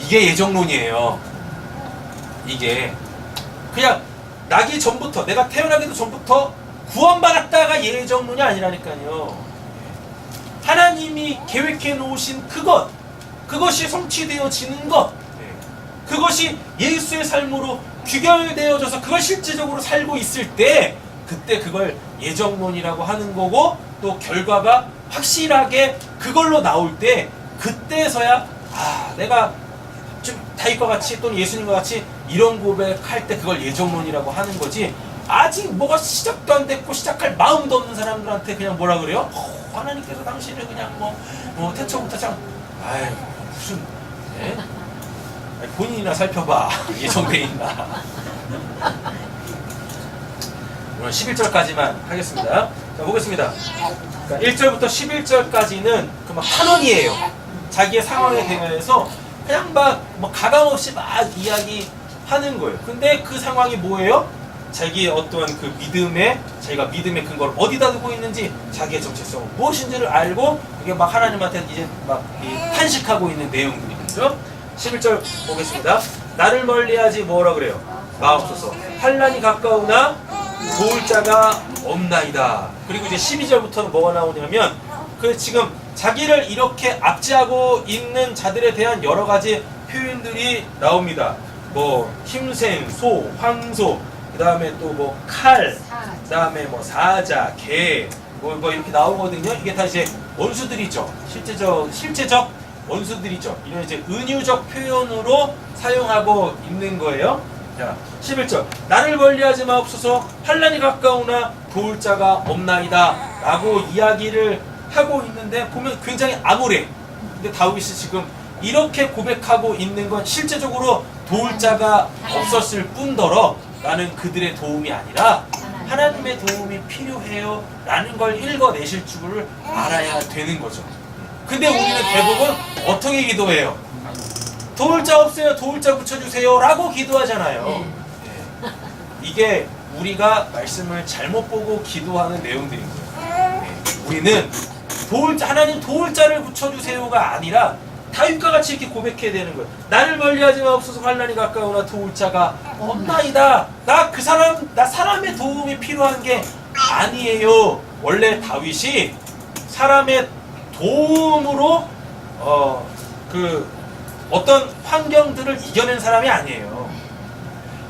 이게 예정론이에요. 이게 그냥 나기 전부터 내가 태어나기도 전부터 구원받았다가 예정론이 아니라니까요. 하나님이 계획해 놓으신 그것이 성취되어지는 것, 그것이 예수의 삶으로 귀결되어져서 그걸 실제적으로 살고 있을 때 그때 그걸 예정론이라고 하는 거고 또 결과가 확실하게 그걸로 나올 때 그때서야 내가 좀 다윗과 같이 또는 예수님과 같이 이런 고백할 때 그걸 예정론이라고 하는 거지 아직 뭐가 시작도 안 됐고 시작할 마음도 없는 사람들한테 그냥 뭐라 그래요? 하나님께서 당신을 그냥 뭐 태초부터 무슨 본인이나 살펴봐. 예정돼 있나. 오늘 11절까지만 하겠습니다. 자, 보겠습니다. 그러니까 1절부터 11절까지는 그 막 탄원이에요. 자기의 상황에 대해서 그냥 막 가감없이 막 이야기하는 거예요. 근데 그 상황이 뭐예요? 자기의 어떠한 그 자기가 믿음의 근거를 어디다 두고 있는지 자기의 정체성은 무엇인지를 알고 이게 막 하나님한테 이제 막 탄식하고 있는 내용들이죠. 11절 보겠습니다. 나를 멀리하지 뭐라 그래요? 마옵소서. 환난이 가까우나 도울 자가 없나이다. 그리고 이제 12절부터는 뭐가 나오냐면 그 지금 자기를 이렇게 압제하고 있는 자들에 대한 여러 가지 표현들이 나옵니다. 뭐 힘센 소, 황소, 그 다음에 또 뭐 칼, 그 다음에 뭐 사자, 개, 뭐 이렇게 나오거든요. 이게 다 이제 원수들이죠. 실제적 원수들이죠. 이런 이제 은유적 표현으로 사용하고 있는 거예요. 자, 11절. 나를 멀리하지 마옵소서. 환난이 가까우나 도울 자가 없나이다. 라고 이야기를 하고 있는데 보면 굉장히 암울해. 근데 다윗이 지금 이렇게 고백하고 있는 건 실제적으로 도울 자가 없었을 뿐더러 나는 그들의 도움이 아니라 하나님의 도움이 필요해요. 라는 걸 읽어내실 줄을 알아야 되는 거죠. 근데 우리는 대부분 어떻게 기도해요? 도울 자 없어요. 도울 자 붙여주세요. 라고 기도하잖아요. 이게 우리가 말씀을 잘못 보고 기도하는 내용들인 거예요. 우리는 하나님 도울 자를 붙여주세요가 아니라 다윗과 같이 이렇게 고백해야 되는 거예요. 나를 멀리하지 마옵소서. 환난이 가까우나 도울 자가 없나이다. 나 사람의 도움이 필요한 게 아니에요. 원래 다윗이 사람의 도움으로 어떤 환경들을 이겨낸 사람이 아니에요.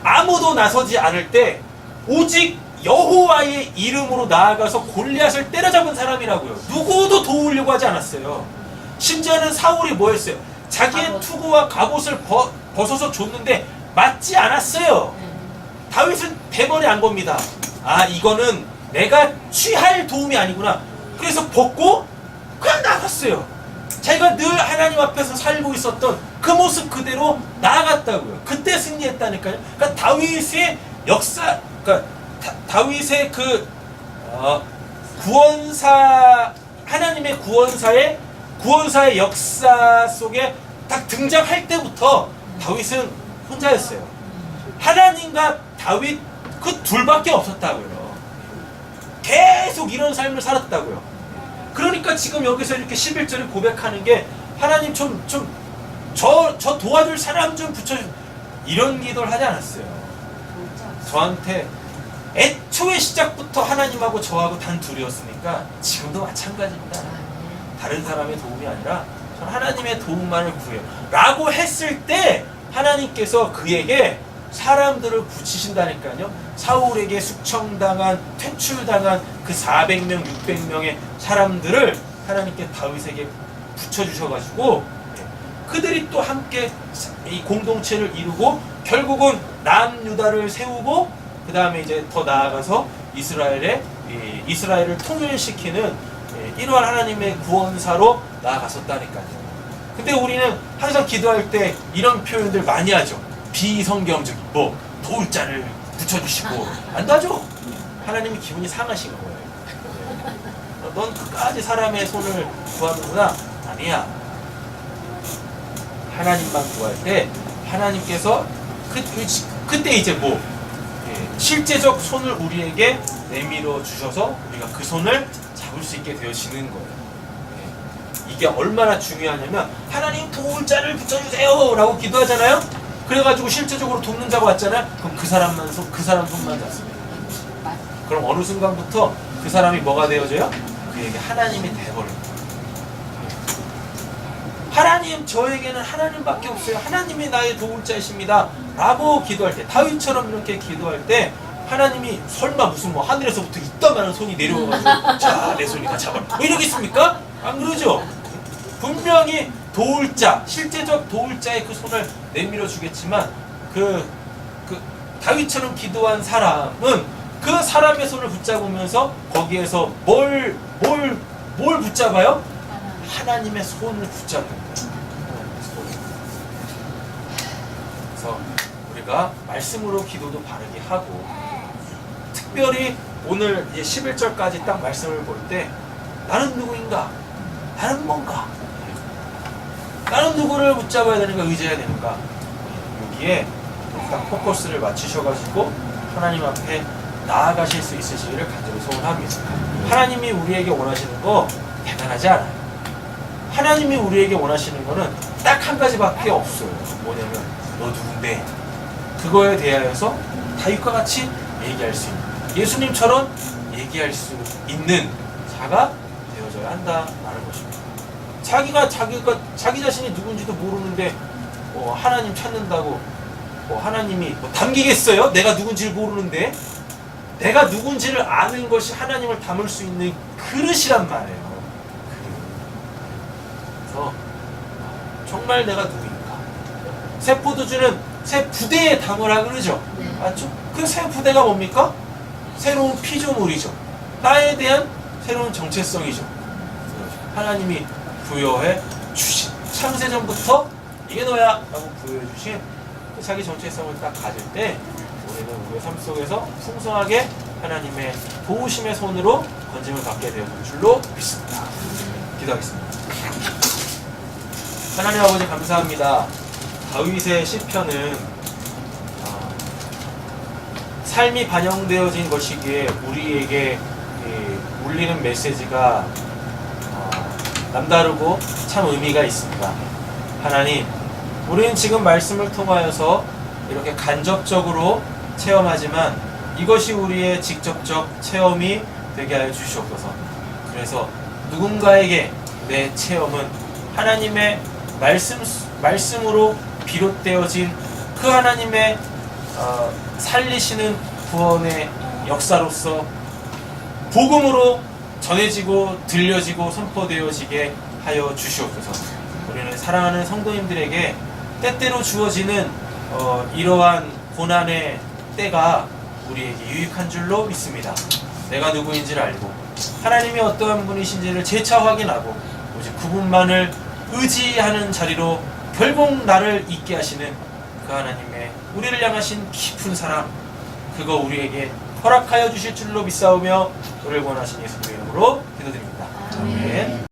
아무도 나서지 않을 때 오직 여호와의 이름으로 나아가서 골리앗을 때려잡은 사람이라고요. 누구도 도우려고 하지 않았어요. 심지어는 사울이 뭐 했어요? 자기의 투구와 갑옷을 벗어서 줬는데 맞지 않았어요. 다윗은 대번에 안 겁니다. 아, 이거는 내가 취할 도움이 아니구나. 그래서 벗고 그냥 나갔어요. 자기가 늘 하나님 앞에서 살고 있었던 그 모습 그대로 나아갔다고요. 그때 승리했다니까요. 그러니까 다윗의 역사, 그러니까 다윗의 구원사, 하나님의 구원사의 역사 속에 딱 등장할 때부터 다윗은 혼자였어요. 하나님과 다윗 그 둘밖에 없었다고요. 계속 이런 삶을 살았다고요. 그러니까 지금 여기서 이렇게 11절에 고백하는 게 하나님 저 도와줄 사람 좀 붙여주세요. 이런 기도를 하지 않았어요. 저한테 애초에 시작부터 하나님하고 저하고 단 둘이었으니까 지금도 마찬가지입니다. 다른 사람의 도움이 아니라 전 하나님의 도움만을 구해요 라고 했을 때 하나님께서 그에게 사람들을 붙이신다니까요. 사울에게 숙청당한, 퇴출당한 그 400명, 600명의 사람들을 하나님께 다윗에게 붙여주셔가지고 그들이 또 함께 이 공동체를 이루고 결국은 남유다를 세우고 그 다음에 이제 더 나아가서 이스라엘을 통일시키는 이러한 하나님의 구원사로 나아갔었다니까요. 근데 우리는 항상 기도할 때 이런 표현들 많이 하죠. 비성경적, 도울 자를 붙여주시고 안 하죠. 하나님이 기분이 상하신 거예요. 넌 끝까지 사람의 손을 구하는구나. 아니야. 하나님만 구할 때 하나님께서 그때 이제 실제적 손을 우리에게 내밀어 주셔서 우리가 그 손을 잡을 수 있게 되어지는 거예요. 이게 얼마나 중요하냐면 하나님 도울 자를 붙여주세요 라고 기도하잖아요. 그래가지고 실제적으로 돕는 자가 왔잖아요. 그럼 그 사람 손만 잡습니다. 그럼 어느 순간부터 그 사람이 뭐가 되어져요? 그에게 하나님이 돼버립니다. 하나님, 저에게는 하나님밖에 없어요. 하나님이 나의 도울 자이십니다 라고 기도할 때, 다윗처럼 이렇게 기도할 때 하나님이 설마 무슨 하늘에서부터 이따만한 손이 내려와가지고 자, 내 손이 다 잡아라 이러겠습니까? 안 그러죠? 분명히 도울 자, 실제적 도울 자의 그 손을 내밀어 주겠지만 다윗처럼 기도한 사람은 그 사람의 손을 붙잡으면서 거기에서 뭘 붙잡아요? 하나님의 손을 붙잡는 거예요. 그래서 우리가 말씀으로 기도도 바르게 하고, 특별히 오늘 11절까지 딱 말씀을 볼 때 나는 누구인가? 나는 뭔가? 나는 누구를 붙잡아야 되는가? 의지해야 되는가? 여기에 딱 포커스를 맞추셔가지고 하나님 앞에 나아가실 수 있으시기를 간절히 소원합니다. 하나님이 우리에게 원하시는 거 대단하지 않아요. 하나님이 우리에게 원하시는 거는 딱 한 가지밖에 없어요. 뭐냐면 너 누군데? 그거에 대하여서 다윗과 같이 얘기할 수 있는, 예수님처럼 얘기할 수 있는 자가 되어져야 한다라는 것입니다. 자기 자신이 누군지도 모르는데 하나님 찾는다고 하나님이 담기겠어요? 내가 누군지를 모르는데. 내가 누군지를 아는 것이 하나님을 담을 수 있는 그릇이란 말이에요. 그래서 정말 내가 누구인가? 새 포도주는 새 부대에 담으라 그러죠. 맞죠? 그 새 부대가 뭡니까? 새로운 피조물이죠. 나에 대한 새로운 정체성이죠. 하나님이 부여해 주신, 창세전부터 이게 너야 라고 부여해 주신 자기 정체성을 딱 가질 때 우리는 우리의 삶 속에서 풍성하게 하나님의 도우심의 손으로 건짐을 받게 되는 줄로 믿습니다. 기도하겠습니다. 하나님 아버지 감사합니다. 다윗의 시편은 삶이 반영되어진 것이기에 우리에게 울리는 메시지가 남다르고 참 의미가 있습니다. 하나님, 우리는 지금 말씀을 통하여서 이렇게 간접적으로 체험하지만 이것이 우리의 직접적 체험이 되게 하여 주시옵소서. 그래서 누군가에게 내 체험은 하나님의 말씀으로 비롯되어진 그 하나님의 살리시는 구원의 역사로서 복음으로 전해지고 들려지고 선포되어지게 하여 주시옵소서. 우리는 사랑하는 성도님들에게 때때로 주어지는 이러한 고난의 때가 우리에게 유익한 줄로 믿습니다. 내가 누구인지를 알고 하나님이 어떠한 분이신지를 재차 확인하고 오직 그분만을 의지하는 자리로 결국 나를 있게 하시는 그 하나님의 우리를 향하신 깊은 사랑, 그거 우리에게 허락하여 주실 줄로 믿사오며 우리를 원하신 예수님의 이름으로 기도드립니다. 아멘. 아멘.